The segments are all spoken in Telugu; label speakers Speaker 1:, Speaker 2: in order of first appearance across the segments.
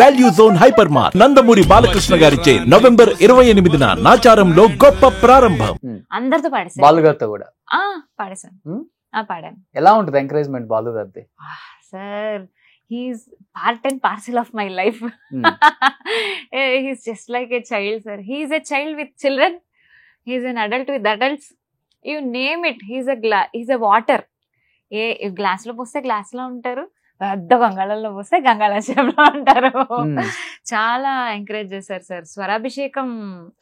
Speaker 1: Value zone hyper mart Nandamuri Balakrishna గారిచే నవంబర్ 28న నాచారంలో గొప్ప ప్రారంభం.
Speaker 2: అందరితో పాడేసాను.
Speaker 3: బాలు గారితో కూడా
Speaker 2: పాడేసాను. పాడాను.
Speaker 3: ఎలా ఉంటుంది ఎంకరేజ్మెంట్ బాలు గారిది?
Speaker 2: Sir, he's part and parcel of my life. He's just like a child, sir. He's a child with children. He's an adult with adults. You name it. He's a water. A glass లో పోస్తే గ్లాస్ లో ఉంటారు, పెద్ద గంగాళంలో పోస్తే గంగాళాశయంలో ఉంటారు. చాలా ఎంకరేజ్ చేశారు సార్. స్వరాభిషేకం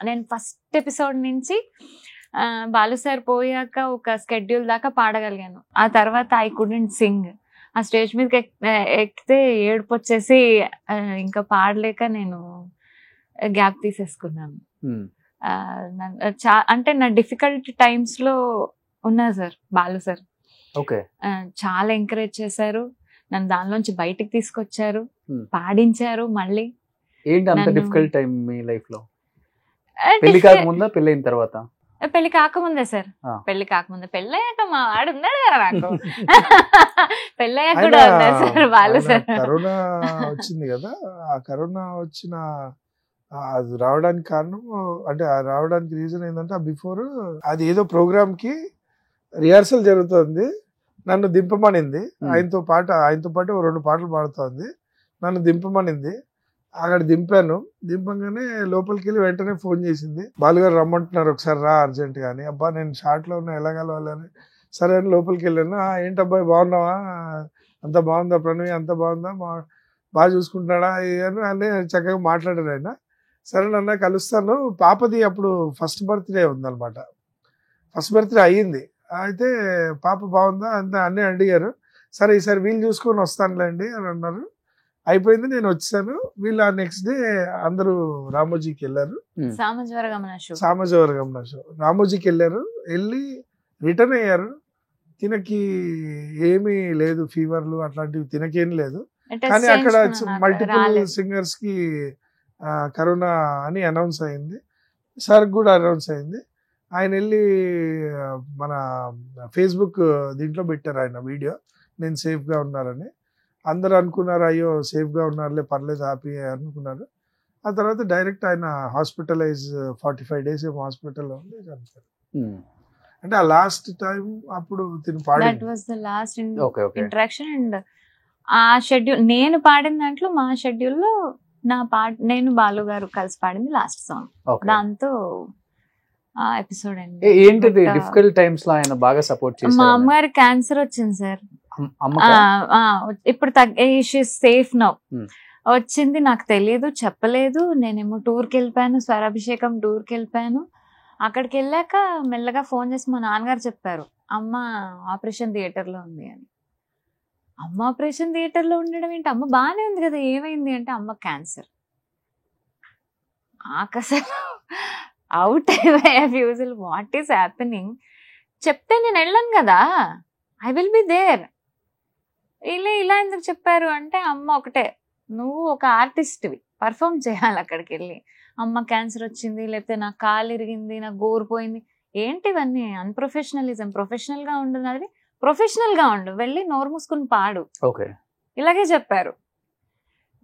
Speaker 2: నేను ఫస్ట్ ఎపిసోడ్ నుంచి బాలు సార్ పోయాక ఒక స్కెడ్యూల్ దాకా పాడగలిగాను. ఆ తర్వాత ఐ కుడెంట్ సింగ్. ఆ స్టేజ్ మీదకి ఎక్కితే ఏడుపు వచ్చేసి ఇంకా పాడలేక నేను గ్యాప్ తీసేసుకున్నాను. అంటే నా డిఫికల్ట్ టైమ్స్ లో ఉన్నా సార్ బాలు సార్. చాలా ఎంకరేజ్ చేశారు, నన్ను దానిలోంచి బయటికి తీసుకొచ్చారు, పాడించారు. మళ్ళీ
Speaker 3: ఏంటి అంత డిఫికల్ట్ టైం మీ లైఫ్ లో? పెళ్లి కాకముందా, పెళ్ళైన తర్వాత?
Speaker 2: పెళ్లి కాకముందే సార్. పెళ్లి కాకముందే. పెళ్ళయ్యాక మా వాడు ఉన్నాడు కదా నాకు. పెళ్ళయ్యాక కూడా ఉన్నారు సార్ వాళ్ళు సార్.
Speaker 4: కరోనా వచ్చింది కదా, ఆ కరోనా వచ్చిన అది రావడానికి కారణం అంటే రావడానికి రీజన్ ఏంటంటే బిఫోర్ అది ఏదో ప్రోగ్రామ్ కి రిహార్సల్ జరుగుతుంది, నన్ను దింపమనింది. ఆయనతో పాటు 2 పాటలు పాడుతోంది, నన్ను దింపమనింది. అక్కడ దింపాను. దింపగానే లోపలికి వెళ్ళి వెంటనే ఫోన్ చేసింది, బాలుగారు రమ్మంటున్నారు ఒకసారి రా అర్జెంట్ గా అని. అబ్బా నేను షార్ట్ లో ఉన్నా, ఎలా కలవాలని. సరే అని లోపలికి వెళ్ళాను. ఏంటబ్బాయి బాగున్నావా, అంత బాగుందా, ప్రణవి అంత బాగుందా, బాగా చూసుకుంటున్నాడా అని చక్కగా మాట్లాడారు ఆయన. సరే నన్న కలుస్తాను. పాపది అప్పుడు ఫస్ట్ బర్త్డే ఉందన్నమాట. ఫస్ట్ బర్త్డే అయ్యింది. అయితే పాప బాగుందా అంత అన్నీ అడిగారు. సరే ఈసారి వీళ్ళు చూసుకొని వస్తానులేండి అని అన్నారు. అయిపోయింది, నేను వచ్చాను. వీళ్ళు నెక్స్ట్ డే అందరూ రామోజీకి వెళ్ళారు. సామజవరగమన షో రామోజీకి వెళ్ళారు. వెళ్ళి రిటర్న్ అయ్యారు. తినకి ఏమీ లేదు, ఫీవర్లు అట్లాంటివి తినకేం లేదు. కానీ అక్కడ మల్టిపుల్ సింగర్స్ కి కరోనా అని అనౌన్స్ అయింది. సార్ కూడా అనౌన్స్ అయింది. ఆయన వెళ్ళి మన ఫేస్బుక్ దీంట్లో పెట్టారు ఆయన వీడియో, నేను సేఫ్గా ఉన్నారని. అందరూ అనుకున్నారు అయ్యో సేఫ్గా ఉన్నారులే, పర్లేదు, హ్యాపీ అనుకున్నారు. ఆ తర్వాత డైరెక్ట్ ఆయన హాస్పిటలైజ్ 45 days ఏమో హాస్పిటల్లో ఉండి చనిపోయారు. అంటే ఆ లాస్ట్ టైం అప్పుడు తిని
Speaker 2: ఇంటరాక్షన్. అండ్ ఆ షెడ్యూల్ నేను పాడిన దాంట్లో మా షెడ్యూల్లో నేను బాలు గారు కలిసి పాడింది లాస్ట్ సాంగ్. దాంతో ఆ ఎపిసోడ్ అండి.
Speaker 3: ఏంటిది డిఫికల్ట్ టైమ్స్ లో ఆయన బాగా సపోర్ట్ చేశారు?
Speaker 2: మా అమ్మగారి క్యాన్సర్ వచ్చింది సార్. ఇప్పుడు సేఫ్ నౌ. వచ్చింది, నాకు తెలియదు, చెప్పలేదు. నేనేమో టూర్కి వెళ్ళిపోయాను, స్వరాభిషేకం టూర్కి వెళ్ళిపోయాను. అక్కడికి వెళ్ళాక మెల్లగా ఫోన్ చేసి మా నాన్నగారు చెప్పారు, అమ్మ ఆపరేషన్ థియేటర్లో ఉంది అని. అమ్మ ఆపరేషన్ థియేటర్లో ఉండడం ఏంటి, అమ్మ బాగానే ఉంది కదా, ఏమైంది అంటే అమ్మ క్యాన్సర్. అసలు అవుట్ అయిపోయా ఫ్యూజుల్. What is happening? చెప్తే నేను వెళ్ళాను కదా, ఐ విల్ బి దేర్. ఇలా ఎందుకు చెప్పారు అంటే అమ్మ ఒకటే, నువ్వు ఒక ఆర్టిస్ట్వి, పర్ఫామ్ చేయాలి అక్కడికి వెళ్ళి. అమ్మ క్యాన్సర్ వచ్చింది, లేకపోతే నాకు కాలు ఇరిగింది, నాకు గోరిపోయింది, ఏంటి ఇవన్నీ అన్ప్రొఫెషనలిజం. ప్రొఫెషనల్గా ఉండున్నది, ప్రొఫెషనల్గా ఉండు, వెళ్ళి నోరు మూసుకుని పాడు. ఇలాగే చెప్పారు.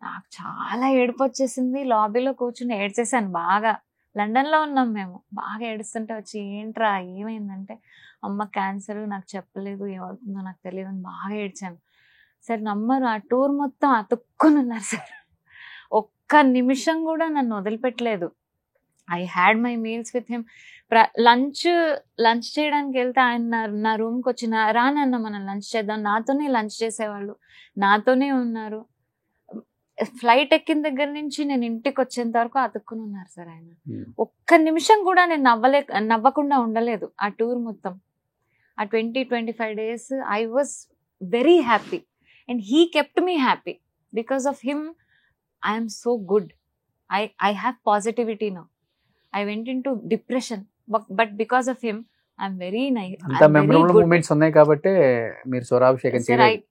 Speaker 2: నాకు చాలా ఏడుపు వచ్చేసింది. లాబీలో కూర్చుని ఏడ్చేసాను బాగా. లండన్లో ఉన్నాం మేము. బాగా ఏడుస్తుంటే వచ్చి ఏంట్రా ఏమైందంటే అమ్మ క్యాన్సర్, నాకు చెప్పలేదు, ఏమవుతుందో నాకు తెలియదు అని బాగా ఏడ్చాను. సార్ నమ్మరు, ఆ టూర్ మొత్తం అతుక్కుని ఉన్నారు సార్. ఒక్క నిమిషం కూడా నన్ను వదిలిపెట్టలేదు. I had my meals with him. Lunch చేయడానికి వెళ్తే ఆయన నా రూమ్కి వచ్చిన రానన్న మనం లంచ్ చేద్దాం, నాతోనే లంచ్ చేసేవాళ్ళు, నాతోనే ఉన్నారు. ఫ్లైట్ ఎక్కిన దగ్గర నుంచి నేను ఇంటికి వచ్చేంత వరకు అతుక్కుని ఉన్నారు సార్ ఆయన. ఒక్క నిమిషం కూడా నేను నవ్వకుండా ఉండలేదు ఆ టూర్ మొత్తం. ఆ 20-25 days I was very happy and he kept me happy. Because of him I'm so good. I have positivity now. I went in to depression, but because of him I'm very nice.
Speaker 3: అంత మెమరబుల్ మూమెంట్స్ ఉన్నాయి కాబట్టి మీరు స్వరాభిషేకం చేయలేదు.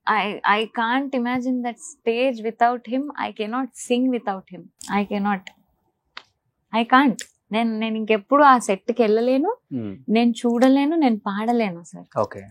Speaker 2: I can't imagine that stage without him. I cannot sing without him. I can't. నేను ఇంకెప్పుడు ఆ సెట్కి వెళ్ళలేను, నేను చూడలేను, నేను పాడలేను సార్.
Speaker 3: ఓకే.